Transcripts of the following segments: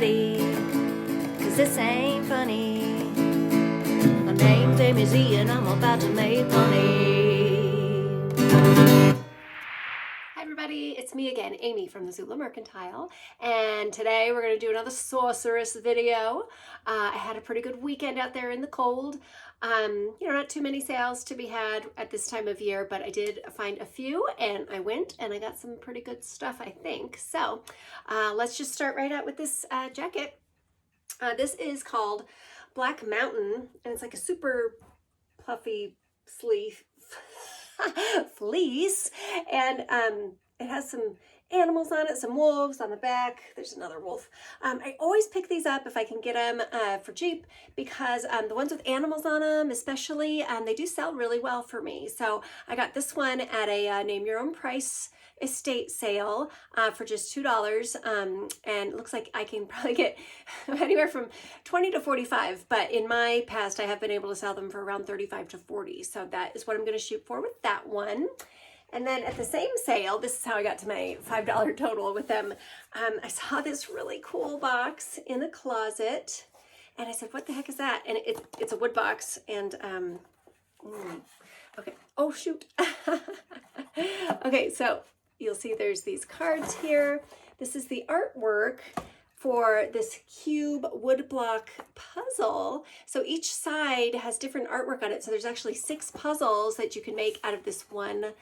ready, cause this ain't funny. My name's Amy Z and I'm about to make money. Hi everybody, it's me again, Amy from the Zula Mercantile, and today we're going to do another sourceress video. I had a pretty good weekend out there in the cold. Not too many sales to be had at this time of year, but I did find a few, and I went and I got some pretty good stuff, I think. So let's just start right out with this jacket. This is called Black Mountain, and it's like a super puffy sleeve fleece, and it has some animals on it, some wolves on the back. There's another wolf. I always pick these up if I can get them for cheap, because the ones with animals on them especially, they do sell really well for me. So I got this one at a name your own price estate sale for just $2, and it looks like I can probably get anywhere from 20 to 45, but in my past I have been able to sell them for around 35 to 40, so that is what I'm going to shoot for with that one. And then at the same sale, this is how I got to my $5 total with them. I saw this really cool box in the closet, and I said, what the heck is that? And it's a wood box, and okay, oh shoot. Okay, so you'll see there's these cards here. This is the artwork for this cube woodblock puzzle. So each side has different artwork on it. So there's actually 6 puzzles that you can make out of this one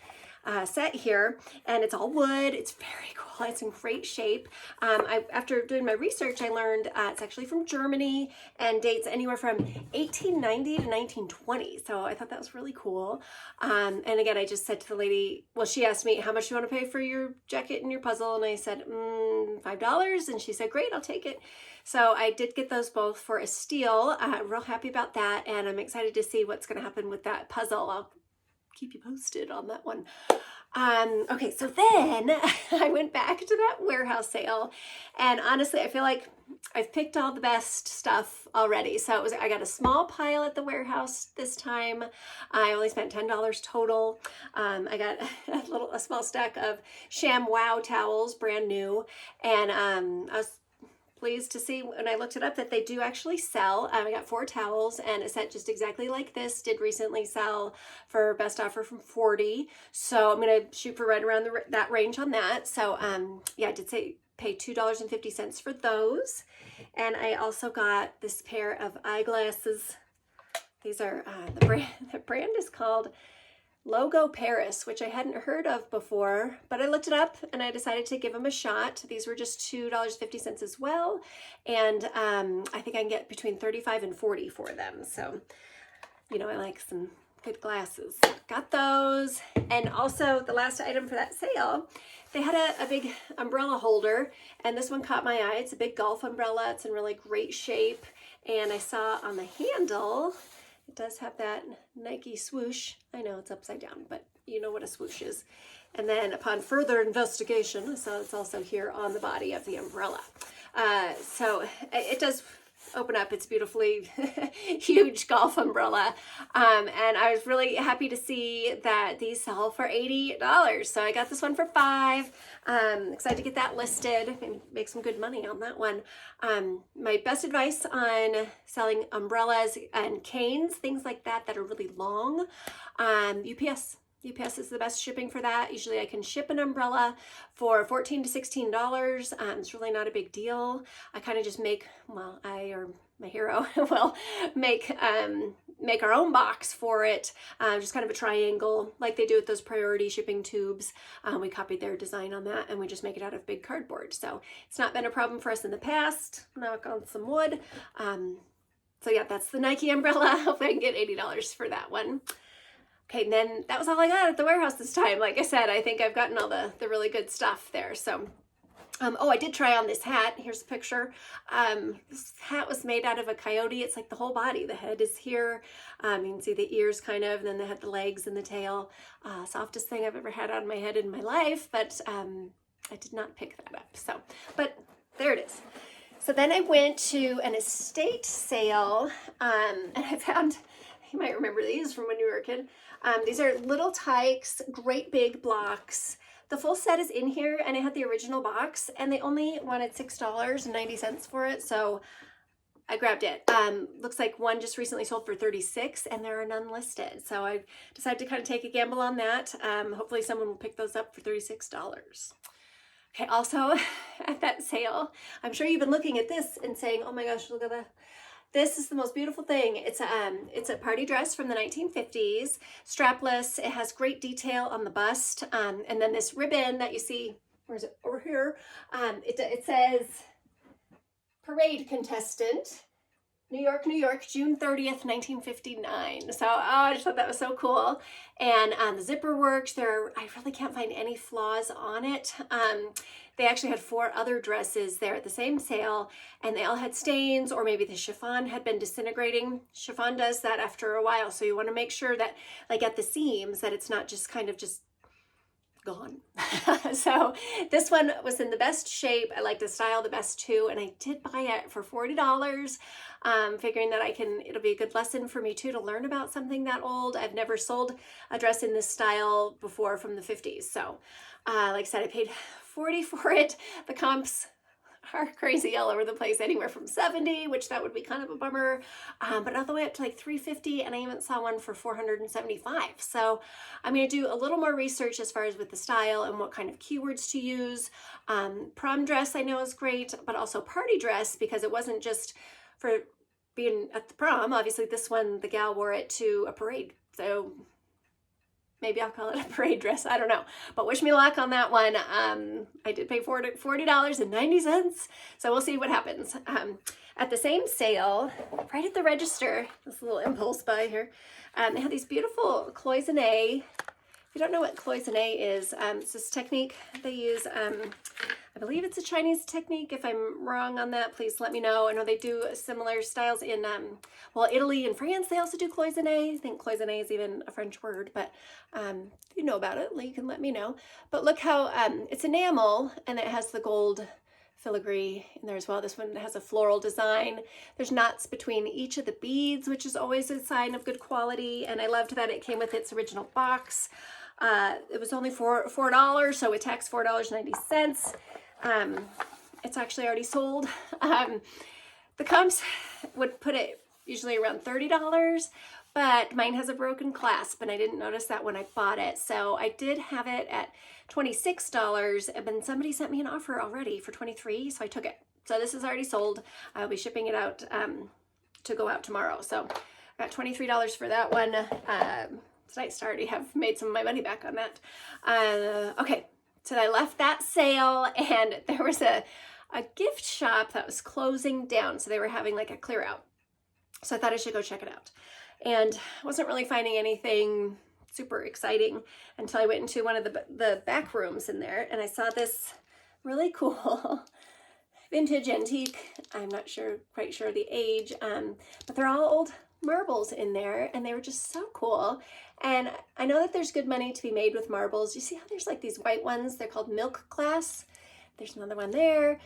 set here, and it's all wood. It's very cool. It's in great shape. After doing my research, I learned it's actually from Germany and dates anywhere from 1890 to 1920. So I thought that was really cool. And again, I just said to the lady, well, she asked me, how much do you want to pay for your jacket and your puzzle? And I said, $5. And she said, great, I'll take it. So I did get those both for a steal. Real happy about that. And I'm excited to see what's going to happen with that puzzle. I'll keep you posted on that one. Okay, so then I went back to that warehouse sale, and honestly, I feel like I've picked all the best stuff already. So I got a small pile at the warehouse this time. I only spent $10 total. I got a small stack of ShamWow towels, brand new, and I was pleased to see when I looked it up that they do actually sell. I got 4 towels, and a set just exactly like this did recently sell for best offer from 40. So I'm going to shoot for right around that range on that. So yeah, I did pay $2.50 for those. And I also got this pair of eyeglasses. These are the brand is called Logo Paris, which I hadn't heard of before, but I looked it up and I decided to give them a shot. These were just $2.50 as well, and I think I can get between 35 and 40 for them. So, I like some good glasses. Got those, and also the last item for that sale, they had a big umbrella holder, and this one caught my eye. It's a big golf umbrella. It's in really great shape, and I saw on the handle, it does have that Nike swoosh. I know it's upside down, but you know what a swoosh is. And then upon further investigation, I saw it's also here on the body of the umbrella. So it does open up. It's beautifully huge golf umbrella. And I was really happy to see that these sell for $80. So I got this one for $5. Excited to get that listed and make some good money on that one. My best advice on selling umbrellas and canes, things like that are really long, UPS. UPS is the best shipping for that. Usually I can ship an umbrella for $14 to $16. It's really not a big deal. I kind of just I or my hero will make our own box for it, just kind of a triangle like they do with those priority shipping tubes. We copied their design on that, and we just make it out of big cardboard. So it's not been a problem for us in the past. Knock on some wood. So yeah, that's the Nike umbrella. Hopefully I can get $80 for that one. Okay, and then that was all I got at the warehouse this time. Like I said, I think I've gotten all the really good stuff there. So, oh, I did try on this hat. Here's a picture. This hat was made out of a coyote. It's like the whole body. The head is here. You can see the ears kind of, and then they had the legs and the tail. Softest thing I've ever had on my head in my life, but I did not pick that up. So, but there it is. So then I went to an estate sale, and I found, you might remember these from when you were a kid. These are little tykes, great big blocks, the full set is in here, and it had the original box, and they only wanted $6.90 for it, so I grabbed it. Looks like one just recently sold for $36, and there are none listed. So I decided to kind of take a gamble on that. Hopefully someone will pick those up for $36. Okay, also at that sale, I'm sure you've been looking at this and saying, oh my gosh, look at that. This is the most beautiful thing. It's a party dress from the 1950s, strapless. It has great detail on the bust. And then this ribbon that you see, where is it? Over here. It says parade contestant, New York, New York, June 30th, 1959. So, I just thought that was so cool. And the zipper works. I really can't find any flaws on it. They actually had 4 other dresses there at the same sale, and they all had stains, or maybe the chiffon had been disintegrating. Chiffon does that after a while, so you want to make sure that, like at the seams, that it's not just kind of just gone. So this one was in the best shape. I like the style the best too, and I did buy it for $40, figuring that it'll be a good lesson for me too to learn about something that old. I've never sold a dress in this style before from the 50s. So like I said, I paid $40 for it. The comps are crazy all over the place, anywhere from $70, which that would be kind of a bummer, but all the way up to like $350, and I even saw one for $475. So I'm going to do a little more research as far as with the style and what kind of keywords to use. Prom dress I know is great, but also party dress, because it wasn't just for being at the prom. Obviously this one, the gal wore it to a parade, so maybe I'll call it a parade dress. I don't know. But wish me luck on that one. I did pay $40.90. So we'll see what happens. At the same sale, right at the register, this little impulse buy here, they had these beautiful cloisonne. If you don't know what cloisonne is, it's this technique they use. I believe it's a Chinese technique. If I'm wrong on that, please let me know. I know they do similar styles in, Italy and France. They also do cloisonne. I think cloisonne is even a French word, but if you know about it, you can let me know. But look how it's enamel, and it has the gold filigree in there as well. This one has a floral design. There's knots between each of the beads, which is always a sign of good quality. And I loved that it came with its original box. It was only $4, so it taxed $4.90. It's actually already sold. The comps would put it usually around $30, but mine has a broken clasp, and I didn't notice that when I bought it. So I did have it at $26, and then somebody sent me an offer already for $23, so I took it. So this is already sold. I'll be shipping it out to go out tomorrow. So I got $23 for that one. It's nice to already have made some of my money back on that. Okay, so I left that sale, and there was a gift shop that was closing down. So they were having like a clear out. So I thought I should go check it out. And I wasn't really finding anything super exciting until I went into one of the back rooms in there, and I saw this really cool vintage antique. I'm not quite sure the age, but they're all old marbles in there, and they were just so cool. And I know that there's good money to be made with marbles. You see how there's like these white ones? They're called milk glass. There's another one there.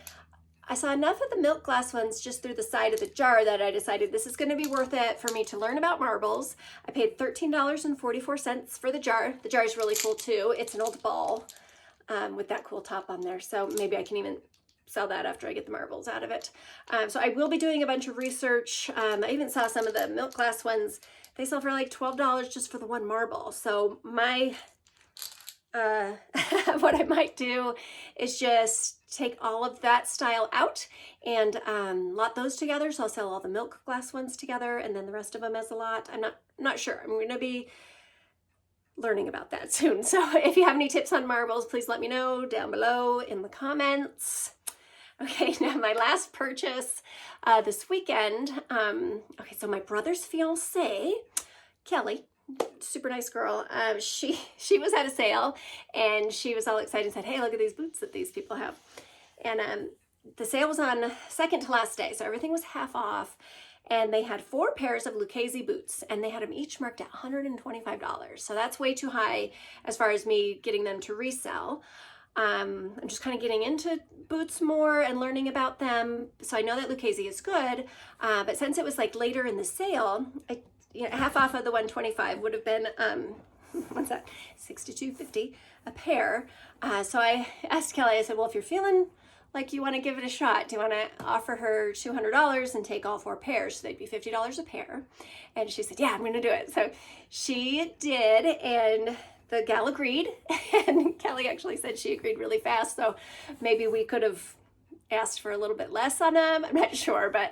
I saw enough of the milk glass ones just through the side of the jar that I decided this is going to be worth it for me to learn about marbles. I paid $13.44 for the jar. The jar is really cool too. It's an old ball with that cool top on there. So maybe I can even sell that after I get the marbles out of it. So I will be doing a bunch of research. I even saw some of the milk glass ones. They sell for like $12 just for the one marble. So my what I might do is just take all of that style out and lot those together. So I'll sell all the milk glass ones together, and then the rest of them as a lot. I'm not sure. I'm going to be learning about that soon. So if you have any tips on marbles, please let me know down below in the comments. Okay, now my last purchase this weekend. Okay, so my brother's fiance, Kelly, super nice girl. She was at a sale, and she was all excited and said, "Hey, look at these boots that these people have." And the sale was on second to last day, so everything was half off. And they had 4 pairs of Lucchese boots, and they had them each marked at $125. So that's way too high as far as me getting them to resell. I'm just kind of getting into boots more and learning about them. So I know that Lucchese is good, but since it was like later in the sale, half off of the $125 would have been what's that, $62.50 a pair. So I asked Kelly, I said, well, if you're feeling like you want to give it a shot, do you want to offer her $200 and take all 4 pairs? So they'd be $50 a pair. And she said, yeah, I'm going to do it. So she did, and the gal agreed. And Kelly actually said she agreed really fast. So maybe we could have asked for a little bit less on them. I'm not sure, but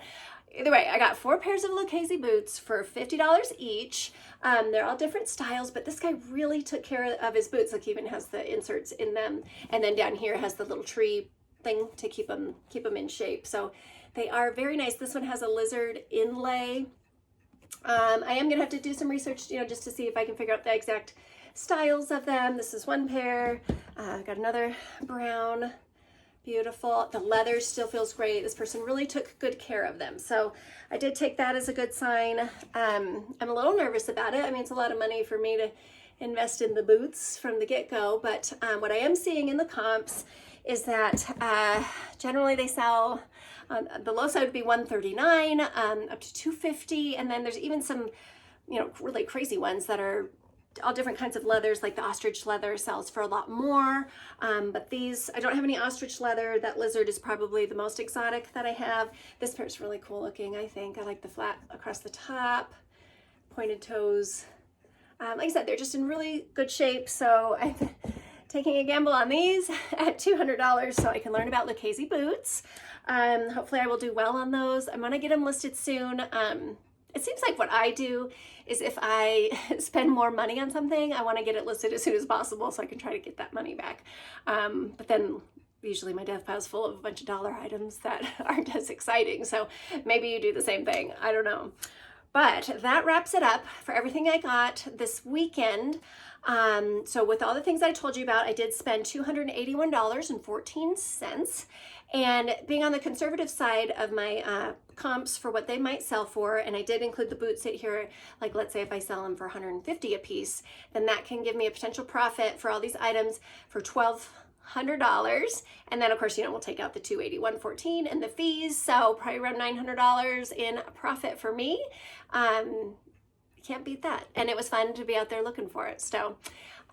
either way, I got 4 pairs of Lucchese boots for $50 each. They're all different styles, but this guy really took care of his boots. Like, he even has the inserts in them. And then down here has the little tree thing to keep them in shape. So they are very nice. This one has a lizard inlay. I am gonna have to do some research, just to see if I can figure out the exact styles of them. This is one pair. Got another brown, beautiful. The leather still feels great. This person really took good care of them. So I did take that as a good sign. I'm a little nervous about it. I mean, it's a lot of money for me to invest in the boots from the get-go, but what I am seeing in the comps is that generally they sell, the low side would be $139 up to $250, and then there's even some, really crazy ones that are all different kinds of leathers, like the ostrich leather sells for a lot more, but these, I don't have any ostrich leather. That lizard is probably the most exotic that I have. This pair's really cool looking, I think. I like the flat across the top, pointed toes. Like I said, they're just in really good shape, so I'm taking a gamble on these at $200 so I can learn about Lucchese boots. Hopefully I will do well on those. I'm gonna get them listed soon. It seems like what I do is if I spend more money on something, I want to get it listed as soon as possible so I can try to get that money back. But then usually my death pile is full of a bunch of dollar items that aren't as exciting. So maybe you do the same thing. I don't know. But that wraps it up for everything I got this weekend. So with all the things I told you about, I did spend $281.14. And being on the conservative side of my comps for what they might sell for, and I did include the boots in here, like let's say if I sell them for $150 a piece, then that can give me a potential profit for all these items for $1,200. And then of course, we'll take out the $281.14 and the fees. So probably around $900 in profit for me. Can't beat that. And it was fun to be out there looking for it. So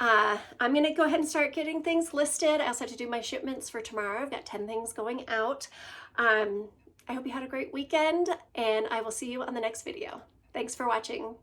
I'm going to go ahead and start getting things listed. I also have to do my shipments for tomorrow. I've got 10 things going out. I hope you had a great weekend, and I will see you on the next video. Thanks for watching.